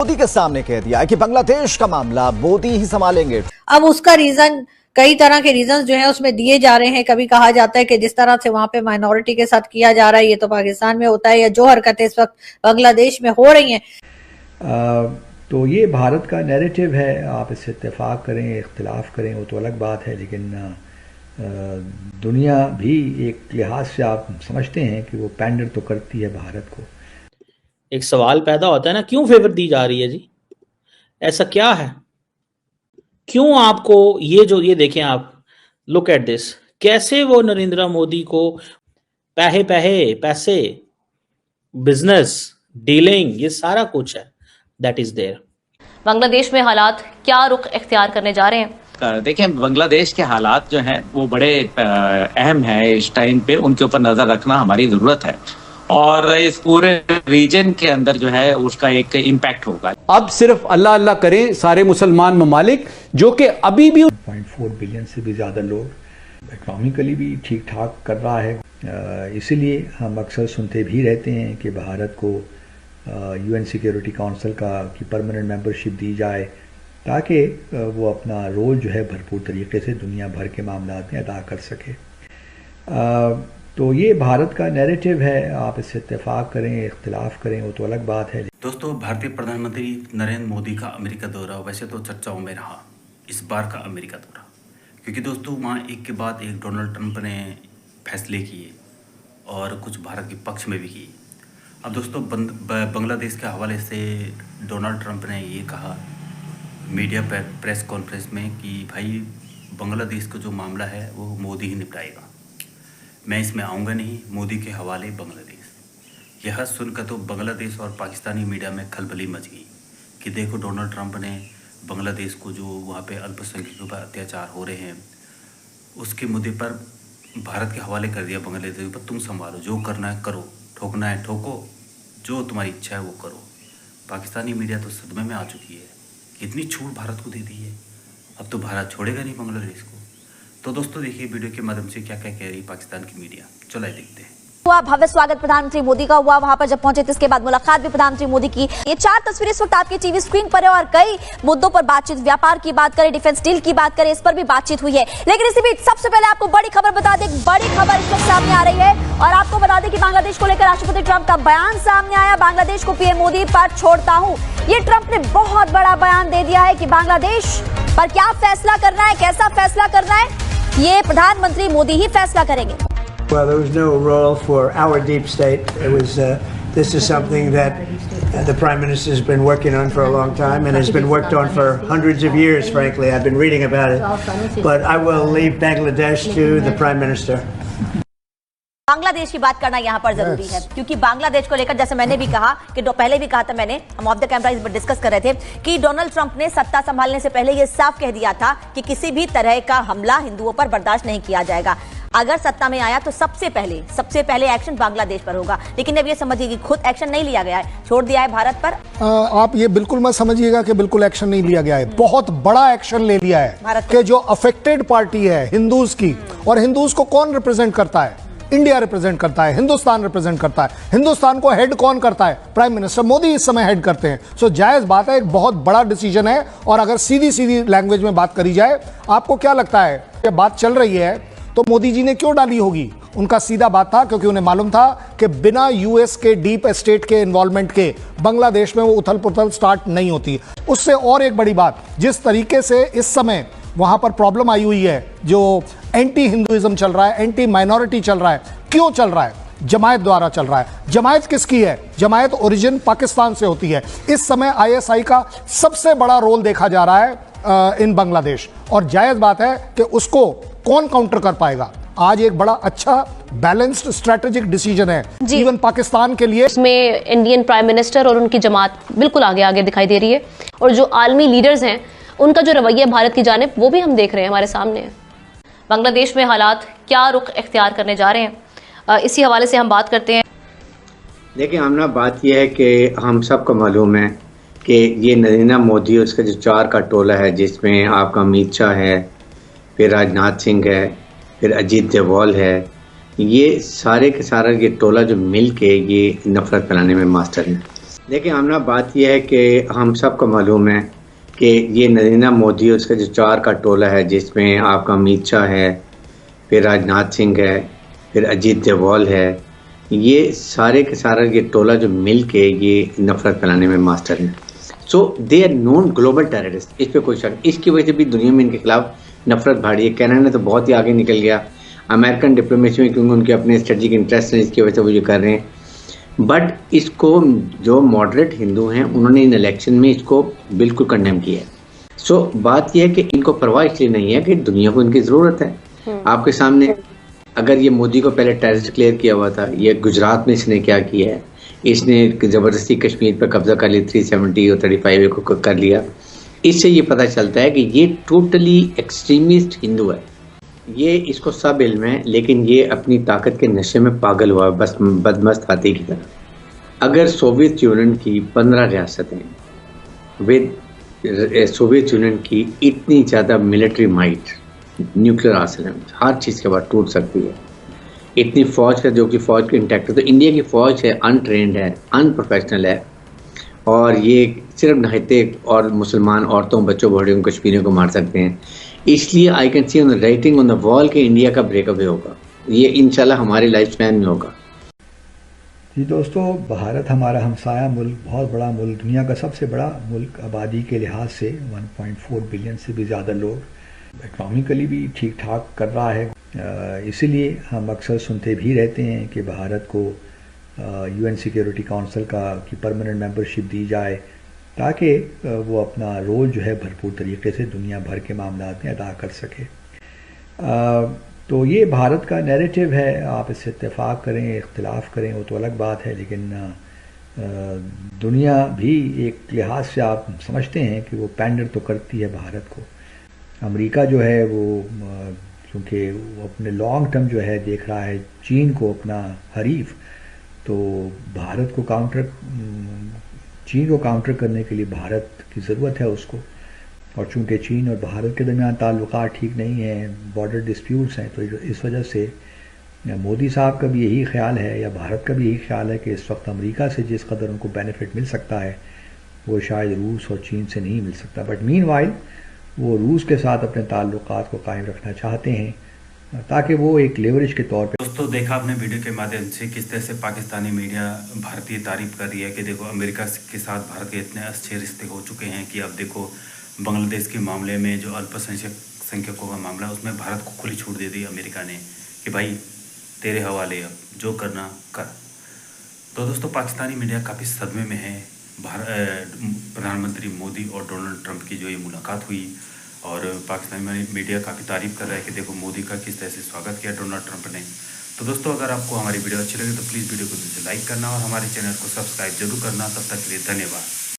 मोदी के सामने कह दिया है कि बांग्लादेश का मामला मोदी ही संभालेंगे। अब उसका रीजन, कई तरह के रीजन जो है उसमें दिए जा रहे हैं। कभी कहा जाता है कि जिस तरह से वहां पे माइनॉरिटी के साथ किया जा रहा है ये तो पाकिस्तान में होता है, या जो हरकतें इस वक्त बांग्लादेश में हो रही हैं। तो ये भारत का नैरेटिव है। आप इससे इत्तेफाक करें, इख्तिलाफ करें, वो तो अलग बात है, लेकिन दुनिया भी एक लिहाज से आप समझते हैं कि वो पैंडर तो करती है भारत को। एक सवाल पैदा होता है ना, क्यों फेवर दी जा रही है जी? ऐसा क्या है? क्यों आपको ये देखें आप, लुक एट दिस, कैसे वो नरेंद्र मोदी को पैसे, बिजनेस, डीलिंग, ये सारा कुछ है, दैट इज देयर। बांग्लादेश में हालात क्या रुख इख्तियार करने जा रहे हैं? देखें, बांग्लादेश के हालात जो हैं वो बड़े अहम है। इस टाइम पे उनके ऊपर नजर रखना हमारी जरूरत है, और इस पूरे रीजन के अंदर जो है उसका एक इम्पैक्ट होगा। अब सिर्फ अल्लाह अल्लाह करें सारे मुसलमान ममालिक, जो कि अभी भी 1.4 बिलियन से भी ज़्यादा लोग, इकोनॉमिकली भी ठीक ठाक कर रहा है। इसीलिए हम अक्सर सुनते भी रहते हैं कि भारत को UN सिक्योरिटी काउंसिल की परमानेंट मेंबरशिप दी जाए, ताकि वो अपना रोल जो है भरपूर तरीके से दुनिया भर के मामलात में अदा कर सके। तो ये भारत का नैरेटिव है। आप इससे इत्तेफाक करें, इख्तिलाफ करें, वो तो अलग बात है। दोस्तों, भारतीय प्रधानमंत्री नरेंद्र मोदी का अमेरिका दौरा वैसे तो चर्चाओं में रहा, इस बार का अमेरिका दौरा, क्योंकि दोस्तों वहाँ एक के बाद एक डोनाल्ड ट्रंप ने फैसले किए और कुछ भारत के पक्ष में भी किए। अब दोस्तों, बांग्लादेश के हवाले से डोनाल्ड ट्रंप ने ये कहा मीडिया पर प्रेस कॉन्फ्रेंस में कि भाई बांग्लादेश का जो मामला है वो मोदी ही निपटाएगा, मैं इसमें आऊँगा नहीं, मोदी के हवाले बांग्लादेश। यह सुनकर तो बांग्लादेश और पाकिस्तानी मीडिया में खलबली मच गई कि देखो डोनाल्ड ट्रंप ने बांग्लादेश को, जो वहाँ पे अल्पसंख्यकों पर अत्याचार हो रहे हैं उसके मुद्दे पर भारत के हवाले कर दिया बांग्लादेश पर, तुम संभालो, जो करना है करो, ठोकना है ठोको, जो तुम्हारी इच्छा है वो करो। पाकिस्तानी मीडिया तो सदमे में आ चुकी है, कितनी छूट भारत को दे दी है, अब तो भारत छोड़ेगा नहीं बांग्लादेश को। तो दोस्तों देखिए वीडियो के माध्यम से क्या क्या कह रही पाकिस्तान की मीडिया, चलो देखते हैं। हुआ भव्य स्वागत प्रधानमंत्री मोदी का हुआ, वहां पर जब पहुंचे तो इसके बाद मुलाकात भी प्रधानमंत्री मोदी की। ये 4 तस्वीरें इस वक्त आपके टीवी स्क्रीन पर है और कई मुद्दों पर बातचीत, व्यापार की बात करें, डिफेंस डील की बात करें, इस पर भी बातचीत हुई है। लेकिन इसी बीच सबसे पहले आपको बड़ी खबर बता दें, बड़ी खबर इस वक्त सामने आ रही है और आपको बता दें कि बांग्लादेश को लेकर राष्ट्रपति ट्रंप का बयान सामने आया। बांग्लादेश को पीएम मोदी पर छोड़ता हूं, ये ट्रंप ने बहुत बड़ा बयान दे दिया है कि बांग्लादेश पर क्या फैसला करना है, कैसा फैसला करना है, ये प्रधानमंत्री मोदी ही फैसला करेंगे। Well, there was no role for our deep state. It was this is something that the Prime Minister has been working on for a long time and has been worked on for hundreds of years, frankly. I've been reading about it. But I will leave Bangladesh to the Prime Minister. Bangladesh की बात करना यहाँ पर जरूरी है, क्योंकि बांग्लादेश को लेकर जैसे मैंने भी कहा कि पहले भी कहा था मैंने, हम ऑफ द कैमरा इस पर डिस्कस कर रहे थे कि डोनाल्ड ट्रंप ने सत्ता संभालने से पहले ये साफ कह दिया था कि किसी भी तरह का हमला हिंदुओं पर बर्दाश्त नहीं किया जाएगा। अगर सत्ता में आया तो सबसे पहले एक्शन बांग्लादेश पर होगा। लेकिन अब ये समझिए कि खुद एक्शन नहीं लिया गया है, छोड़ दिया है भारत पर। आप ये बिल्कुल मत समझिएगा कि बिल्कुल एक्शन नहीं लिया गया है, बहुत बड़ा एक्शन ले लिया है कि जो अफेक्टेड पार्टी है हिंदूज की, और हिंदूज को कौन रिप्रेजेंट करता है? इंडिया रिप्रेजेंट करता है, हिंदुस्तान रिप्रेजेंट करता है। हिंदुस्तान को हेड कौन करता है? प्राइम मिनिस्टर मोदी इस समय हेड करते हैं। सो जायज बात है, एक बहुत बड़ा डिसीजन है। और अगर सीधी लैंग्वेज में बात करी जाए, आपको क्या लगता है ये बात चल रही है तो मोदी जी ने क्यों डाली होगी? उनका सीधा बात था, क्योंकि उन्हें मालूम था कि बिना यूएस के डीप स्टेट के इन्वॉल्वमेंट के बांग्लादेश में वो उथल पुथल स्टार्ट नहीं होती। उससे और एक बड़ी बात, जिस तरीके से इस समय वहां पर प्रॉब्लम आई हुई है, जो एंटी हिंदुइज्म चल रहा है, एंटी माइनॉरिटी चल रहा है, क्यों चल रहा है? जमायत द्वारा चल रहा है। जमायत किसकी है? जमायत ओरिजिन पाकिस्तान से होती है। इस समय आईएसआई का सबसे बड़ा रोल देखा जा रहा है इन बांग्लादेश, और जायज बात है कि उसको कौन काउंटर कर पाएगा। आज एक बड़ा अच्छा बैलेंस्ड स्ट्रेटेजिक डिसीजन है इवन पाकिस्तान के लिए। इसमें इंडियन प्राइम मिनिस्टर और उनकी जमात बिल्कुल आगे दिखाई दे रही है, और जो आलमी लीडर्स हैं उनका जो रवैया भारत की जानिब, वो भी हम देख रहे हैं, हमारे सामने है। बांग्लादेश में हालात क्या रुख इख्तियार करने जा रहे हैं, इसी हवाले से हम बात करते हैं। देखिए आमना, बात यह है कि हम सबको मालूम है कि ये नरेंद्र मोदी और उसका जो 4 का टोला है, जिसमें आपका अमित शाह है, फिर राजनाथ सिंह है, फिर अजीत डोभाल है, ये सारे के सारा ये टोला जो मिल के ये नफरत फैलाने में मास्टर है। देखिए आमना, बात यह है कि हम सबको मालूम है कि ये नरेंद्र मोदी और उसका जो 4 का टोला है, जिसमें आपका अमित शाह है, फिर राजनाथ सिंह है, फिर अजीत डोभाल है, ये सारे के सारा ये टोला जो मिल के ये नफरत फैलाने में मास्टर हैं। So they are known global terrorist, इस पे कोई शक। इसकी वजह से भी दुनिया में इनके खिलाफ नफरत बढ़ी है। कनाडा तो बहुत ही आगे निकल गया अमेरिकन डिप्लोमेसी में, क्योंकि उनके अपने स्ट्रेटेजिक इंटरेस्ट हैं, इसकी वजह से वो ये कर रहे हैं। बट इसको जो मॉडरेट हिंदू हैं उन्होंने इन इलेक्शन में इसको बिल्कुल कंडेम किया है। सो बात यह है कि इनको परवाह इसलिए नहीं है कि दुनिया को इनकी ज़रूरत है। आपके सामने अगर ये मोदी को पहले टेररिस्ट क्लियर किया हुआ था, ये गुजरात में इसने क्या किया है, इसने ज़बरदस्ती कश्मीर पर कब्जा कर लिया, 370 और 35 को कर लिया। इससे ये पता चलता है कि ये टोटली एक्सट्रीमिस्ट हिंदू है। ये इसको सब इल्म है, लेकिन ये अपनी ताकत के नशे में पागल हुआ, बस बदमस्त हाथी की तरह। अगर सोवियत यूनियन की 15 रियासतें विद सोवियत यूनियन की इतनी ज़्यादा मिलिट्री माइट, न्यूक्लियर आर्सेनल, हर चीज़ के बाद टूट सकती है, इतनी फौज का जो कि फौज की इंटैक्ट है, तो इंडिया की फौज है अनट्रेंड है, अनप्रोफेशनल है, और ये सिर्फ नहाते और मुसलमान औरतों, बच्चों, बूढ़ों, कश्मीरियों को मार सकते हैं। इसलिए I can see on the writing on the wall के इंडिया का ब्रेकअवे होगा, ये इंशाल्लाह हमारे लाइफ स्पैन में होगा। जी दोस्तों, भारत हमारा हमसाया मुल्क, बहुत बड़ा मुल्क, दुनिया का सबसे बड़ा मुल्क आबादी के लिहाज से, 1.4 बिलियन से भी ज़्यादा लोग, इकनॉमिकली भी ठीक ठाक कर रहा है। इसीलिए हम अक्सर सुनते भी रहते हैं कि भारत को UN सिक्योरिटी काउंसिल की परमानेंट मेंबरशिप दी जाए, ताकि वो अपना रोल जो है भरपूर तरीके से दुनिया भर के मामलात में अदा कर सके। तो ये भारत का नैरेटिव है, आप इससे इत्तेफाक करें, इख्तिलाफ करें, वो तो अलग बात है, लेकिन दुनिया भी एक लिहाज से आप समझते हैं कि वो पैंडर तो करती है भारत को। अमेरिका जो है वो क्योंकि वो अपने लॉन्ग टर्म जो है देख रहा है चीन को अपना हरीफ, तो भारत को चीन को काउंटर करने के लिए भारत की ज़रूरत है उसको। और चूँकि चीन और भारत के दरमियान ताल्लुकात ठीक नहीं हैं, बॉर्डर डिस्प्यूट्स हैं, तो इस वजह से मोदी साहब का भी यही ख्याल है, या भारत का भी यही ख्याल है कि इस वक्त अमेरिका से जिस कदर उनको बेनिफिट मिल सकता है वो शायद रूस और चीन से नहीं मिल सकता। बट मीनवाइल वो रूस के साथ अपने ताल्लुकात को कायम रखना चाहते हैं, ताकि वो एक लेवरेज के तौर पे। दोस्तों, देखा आपने वीडियो के माध्यम से किस तरह से पाकिस्तानी मीडिया भारतीय तारीफ कर रही है कि देखो अमेरिका के साथ भारत के इतने अच्छे रिश्ते हो चुके हैं कि अब देखो बांग्लादेश के मामले में जो अल्पसंख्यकों का मामला है उसमें भारत को खुली छूट दे दी अमेरिका ने कि भाई तेरे हवाले, अब जो करना कर। तो दोस्तों, पाकिस्तानी मीडिया काफ़ी सदमे में है। प्रधानमंत्री मोदी और डोनाल्ड ट्रंप की जो ये मुलाकात हुई, और पाकिस्तानी मीडिया काफ़ी तारीफ कर रहा है कि देखो मोदी का किस तरह से स्वागत किया डोनाल्ड ट्रंप ने। तो दोस्तों, अगर आपको हमारी वीडियो अच्छी लगे तो प्लीज़ वीडियो को लाइक करना और हमारे चैनल को सब्सक्राइब जरूर करना। तब तक के लिए धन्यवाद।